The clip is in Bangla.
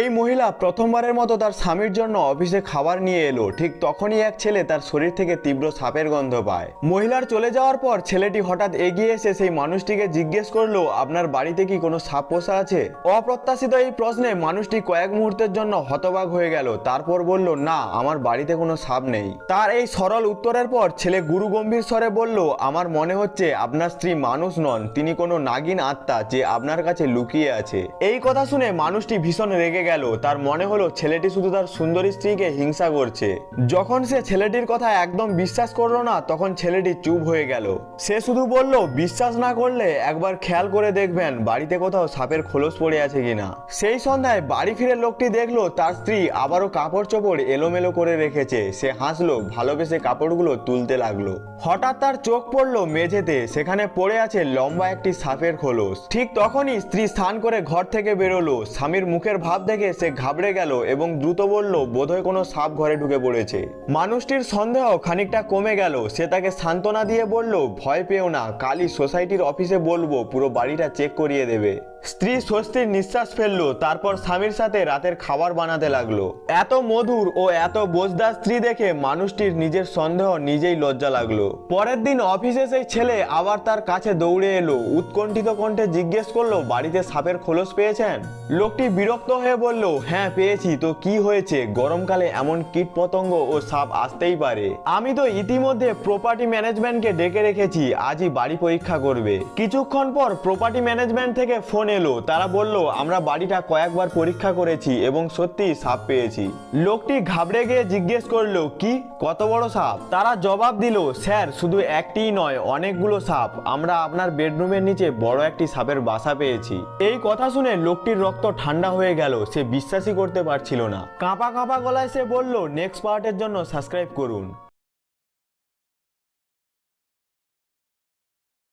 এই মহিলা প্রথমবারের মতো তার স্বামীর জন্য অফিসে খাবার নিয়ে এলো। ঠিক তখনই এক ছেলে তার শরীর থেকে তীব্র সাপের গন্ধ পায়। মহিলার চলে যাওয়ার পর ছেলেটি হঠাৎ এগিয়ে এসে সেই মানুষটিকে জিজ্ঞেস করলো, আপনার বাড়িতে কি কোনো সাপ পোষা আছে? অপ্রত্যাশিত এই প্রশ্নে মানুষটি কয়েক মুহূর্তের জন্য হতবাক হয়ে গেল। তারপর বলল, না, আমার বাড়িতে কোনো সাপ নেই। তার এই সরল উত্তরের পর ছেলে গুরুগম্ভীর স্বরে বলল, আমার মনে হচ্ছে আপনার স্ত্রী মানুষ নন, তিনি কোনো নাগিন আত্মা যে আপনার কাছে লুকিয়ে আছে। এই কথা শুনে মানুষটি ভীষণ রেগে গেল। তার মনে হলো ছেলেটি শুধু তার সুন্দরী স্ত্রীকে হিংসা করছে। যখন সে ছেলেটির কথা একদম বিশ্বাস করলো না, তখন ছেলেটি চুপ হয়ে গেল। সে শুধু বলল, বিশ্বাস না করলে একবার খেয়াল করে দেখবেন বাড়িতে কোথাও সাপের খোলস পড়ে আছে কিনা। সেই সন্ধ্যায় বাড়ি ফিরে লোকটি দেখলো তার স্ত্রী আবারও কাপড় চোপড় এলোমেলো করে রেখেছে। সে হাসলো, ভালোবেসে কাপড়গুলো তুলতে লাগলো। হঠাৎ তার চোখ পড়লো মেঝেতে, সেখানে পড়ে আছে লম্বা একটি সাপের খোলস। ঠিক তখনই স্ত্রী স্নান করে ঘর থেকে বেরোলো। স্বামীর মুখের ভাব দেখে সে ঘাবড়ে গেল এবং দ্রুত বলল, বোধহয় কোনো সাপ ঘরে ঢুকে পড়েছে। মানুষটির সন্দেহ খানিকটা কমে গেল। সে তাকে সান্ত্বনা দিয়ে বলল, ভয় পেও না, কালই সোসাইটির অফিসে বলবো, পুরো বাড়িটা চেক করিয়ে দেবে। স্ত্রী স্বস্তির নিঃশ্বাস ফেললো। তারপর স্বামীর সাথে রাতের খাবার বানাতে লাগলো। এত মধুর ও এত বোঝদার স্ত্রী দেখে মানুষটির নিজের সন্দেহ নিজেই লজ্জা লাগলো। পরের দিন অফিসে সেই ছেলে আবার তার কাছে দৌড়ে এলো। উৎকণ্ঠিত কণ্ঠে জিজ্ঞেস করলো, বাড়িতে সাপের খোলস পেয়েছেন? লোকটি বিরক্ত হয়ে বলল, হ্যাঁ পেয়েছি, তো কি হয়েছে? গরমকালে এমন কীট পতঙ্গ ও সাপ আসতেই পারে। আমি তো ইতিমধ্যে প্রপার্টি ম্যানেজমেন্টকে ডেকে রেখেছি, আজই বাড়ি পরীক্ষা করবে। কিছুক্ষণ পর প্রপার্টি ম্যানেজমেন্ট থেকে ফোন এলো। তারা বলল, আমরা বাড়িটা কয়েকবার পরীক্ষা করেছি এবং সত্যি সাপ পেয়েছি। লোকটি ঘাবড়ে গিয়ে জিজ্ঞেস করলো, কি, কত বড় সাপ? তারা জবাব দিল, স্যার, শুধু একটিই নয়, অনেকগুলো সাপ। আমরা আপনার বেডরুমের নিচে বড় একটি সাপের বাসা পেয়েছি। এই কথা শুনে লোকটির রক্ত ঠান্ডা হয়ে গেল। সে বিশ্বাসই করতে পারছিল না। কাঁপা কাঁপা গলায় সে বলল, নেক্সট পার্টের জন্য সাবস্ক্রাইব করুন।